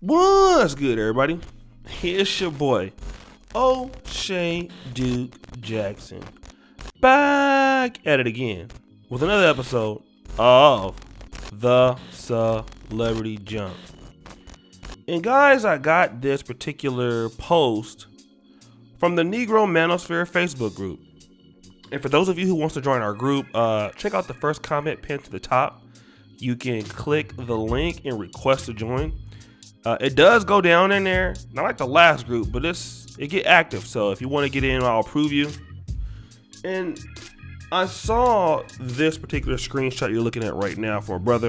What's good, everybody? It's your boy, O'Shea Duke Jackson, back at it again with another episode of The Celebrity Jump. And guys, I got this particular post from the Negro Manosphere Facebook group. And for those of you who wants to join our group, check out the first comment pinned to the top. You can click the link and request to join. It does go down in there, not like the last group, but it get active. So if you want to get in, I'll approve you. And I saw this particular screenshot you're looking at right now for a brother.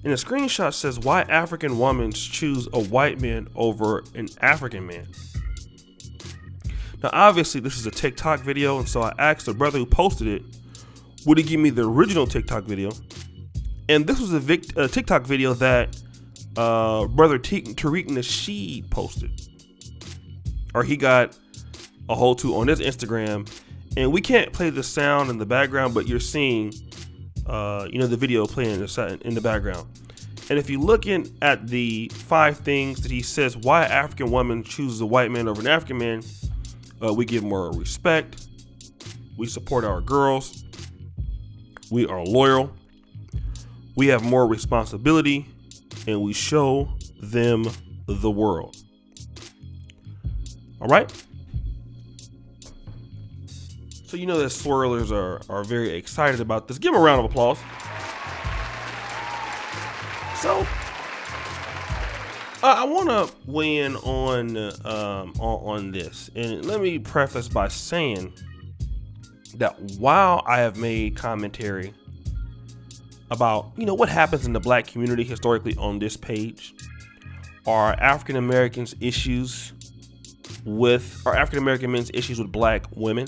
And the screenshot says, why African women choose a white man over an African man. Now, obviously, this is a TikTok video, and so I asked the brother who posted it, would he give me the original TikTok video? And this was a TikTok video that brother Tariq Nasheed posted, or he got a hold to on his Instagram. And we can't play the sound in the background, but you're seeing, the video playing in the background. And if you look in at the 5 things that he says why an African woman chooses a white man over an African man, we give more respect, we support our girls, we are loyal, we have more responsibility, and we show them the world. All right? So you know that swirlers are very excited about this. Give them a round of applause. So I want to weigh in on this, and let me preface by saying that while I have made commentary about what happens in the black community historically on this page, are African American men's issues with black women,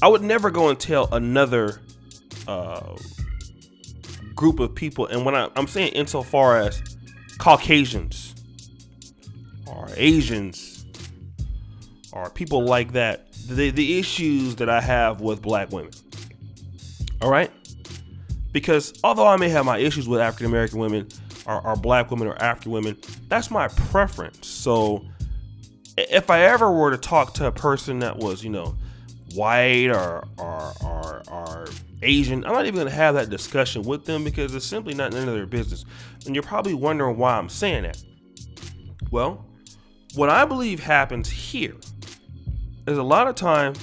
I would never go and tell another group of people, and when I'm saying insofar as Caucasians or Asians or people like that, the issues that I have with black women. All right? Because although I may have my issues with African American women or black women or African women, that's my preference. So if I ever were to talk to a person that was, white or Asian, I'm not even going to have that discussion with them because it's simply not none of their business. And you're probably wondering why I'm saying that. Well, what I believe happens here is a lot of times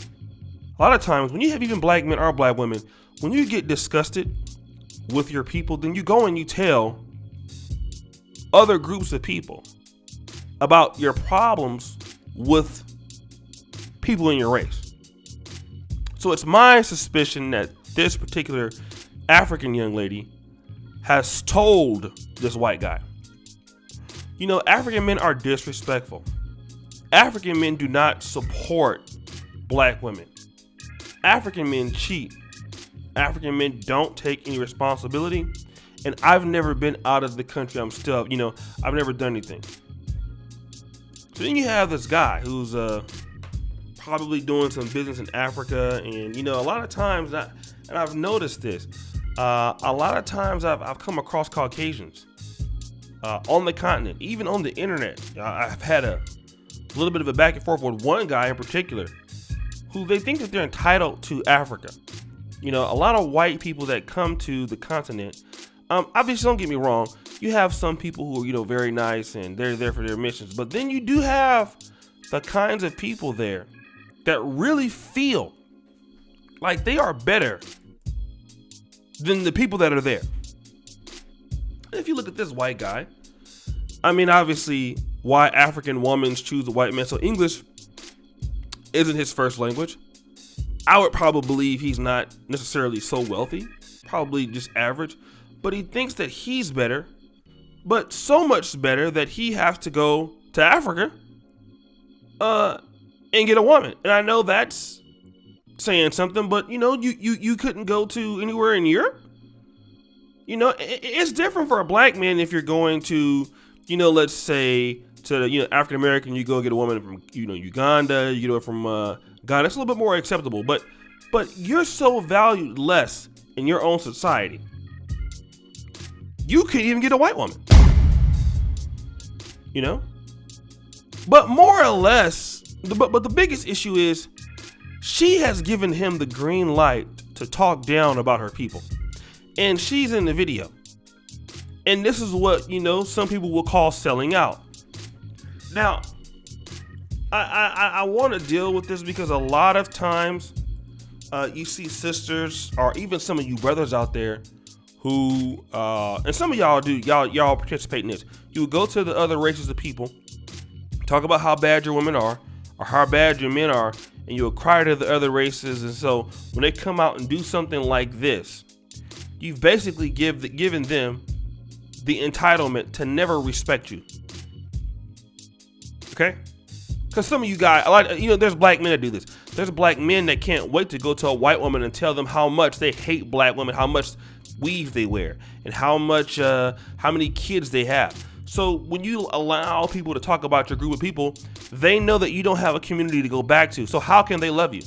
when you have even black men or black women, when you get disgusted with your people, then you go and you tell other groups of people about your problems with people in your race. So it's my suspicion that this particular African young lady has told this white guy, African men are disrespectful. African men do not support black women. African men cheat. African men don't take any responsibility. And I've never been out of the country. I'm still, I've never done anything. So then you have this guy who's probably doing some business in Africa. And, a lot of times, and I've noticed this, a lot of times I've come across Caucasians on the continent, even on the internet. I've had a little bit of a back and forth with one guy in particular who they think that they're entitled to Africa. A lot of white people that come to the continent, obviously don't get me wrong, you have some people who are, very nice and they're there for their missions. But then you do have the kinds of people there that really feel like they are better than the people that are there. If you look at this white guy, obviously, why African women choose a white man. So English isn't his first language. I would probably believe he's not necessarily so wealthy, probably just average, but he thinks that he's better, but so much better that he has to go to Africa and get a woman. And I know that's saying something, but you couldn't go to anywhere in Europe. It's different for a black man if you're going to, let's say to African American, you go get a woman from Uganda, you get her from Ghana. It's a little bit more acceptable, but you're so valued less in your own society. You can't even get a white woman. you know? But more or less, but the biggest issue is she has given him the green light to talk down about her people. And she's in the video. And this is what, some people will call selling out. Now, I want to deal with this because a lot of times you see sisters or even some of you brothers out there who, and some of y'all do, y'all participate in this. You would go to the other races of people, talk about how bad your women are or how bad your men are, and you would cry to the other races. And so when they come out and do something like this, you've basically given them the entitlement to never respect you. Okay? Because some of you guys, there's black men that do this. There's black men that can't wait to go to a white woman and tell them how much they hate black women, how much weave they wear, and how many kids they have. So when you allow people to talk about your group of people, they know that you don't have a community to go back to. So how can they love you?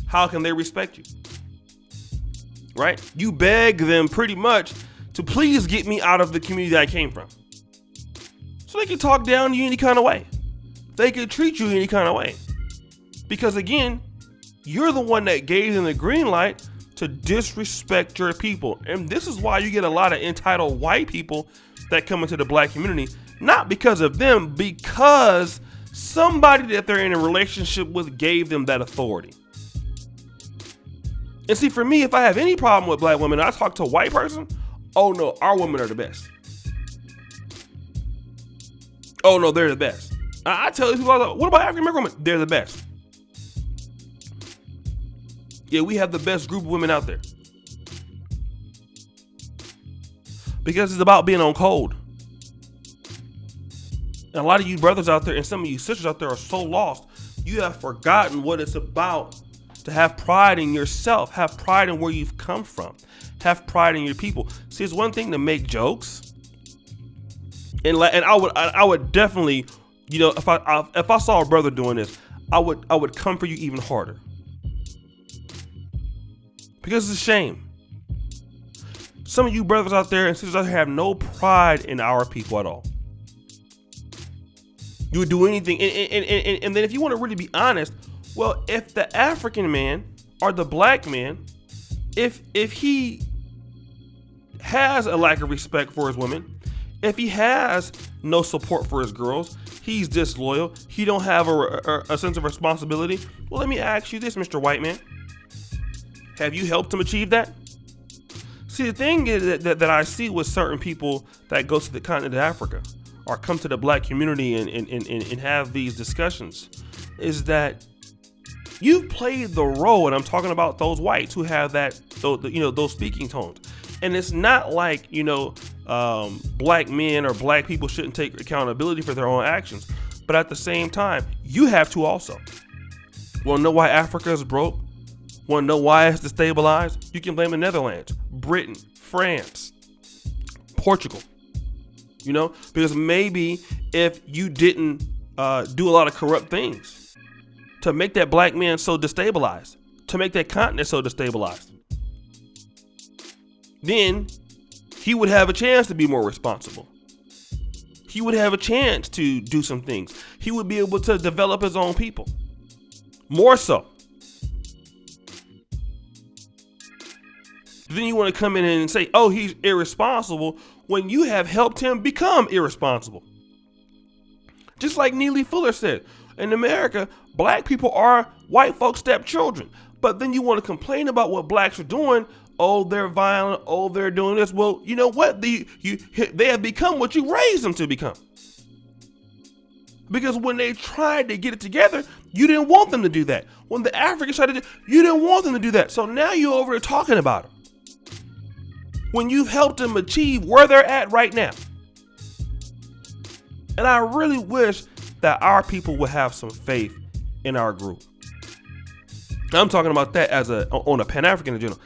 How can they respect you? Right? You beg them pretty much to please get me out of the community that I came from. So they can talk down to you any kind of way. They can treat you any kind of way. Because again, you're the one that gave them the green light to disrespect your people. And this is why you get a lot of entitled white people that come into the black community. Not because of them, because somebody that they're in a relationship with gave them that authority. And see, for me, if I have any problem with black women, I talk to a white person, oh no, our women are the best. Oh no, they're the best. I tell these people, what about African American women? They're the best. Yeah, we have the best group of women out there. Because it's about being on code. And a lot of you brothers out there and some of you sisters out there are so lost. You have forgotten what it's about to have pride in yourself. Have pride in where you've come from. Have pride in your people. See, it's one thing to make jokes. And I would definitely, if I saw a brother doing this, I would come for you even harder. Because it's a shame. Some of you brothers out there and sisters out there have no pride in our people at all. You would do anything. And then if you want to really be honest, well, if the African man or the black man, if he has a lack of respect for his women, if he has no support for his girls, he's disloyal, he don't have a sense of responsibility. Well, let me ask you this, Mr. White Man. Have you helped him achieve that? See, the thing is that I see with certain people that go to the continent of Africa or come to the black community and have these discussions is that you've played the role, and I'm talking about those whites who have those speaking tones. And it's not like, black men or black people shouldn't take accountability for their own actions. But at the same time, you have to also. Want to know why Africa is broke? Want to know why it's destabilized? You can blame the Netherlands, Britain, France, Portugal. Because maybe if you didn't do a lot of corrupt things to make that black man so destabilized, to make that continent so destabilized, then he would have a chance to be more responsible. He would have a chance to do some things. He would be able to develop his own people. More so. Then you want to come in and say, oh, he's irresponsible, when you have helped him become irresponsible. Just like Neely Fuller said, in America, black people are white folks' stepchildren. But then you want to complain about what blacks are doing. Oh, they're violent. Oh, they're doing this. Well, you know what? They have become what you raised them to become. Because when they tried to get it together, you didn't want them to do that. When the Africans tried to do it, you didn't want them to do that. So now you're over here talking about them. When you've helped them achieve where they're at right now. And I really wish that our people would have some faith in our group. I'm talking about that on a Pan-African agenda.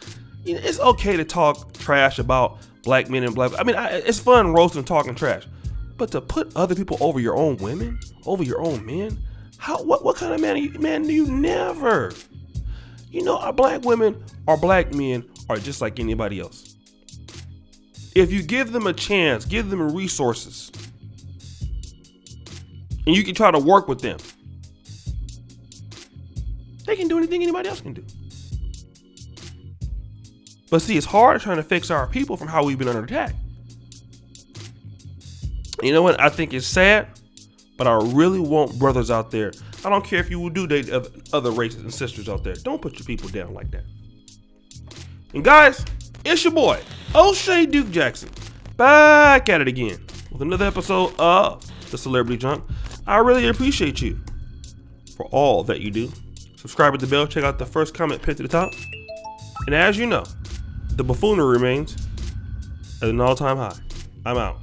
It's okay to talk trash about black men and black. It's fun roasting, talking trash, but to put other people over your own women, over your own men, what kind of man do you? Never. Our black women or black men are just like anybody else. If you give them a chance, give them resources, and you can try to work with them. They can do anything anybody else can do. But see, it's hard trying to fix our people from how we've been under attack. You know what? I think it's sad, but I really want brothers out there. I don't care if you will do date other races and sisters out there. Don't put your people down like that. And guys, it's your boy, O'Shea Duke Jackson, back at it again with another episode of The Celebrity Junk. I really appreciate you for all that you do. Subscribe with the bell. Check out the first comment pinned to the top. And as you know, the buffoonery remains at an all-time high. I'm out.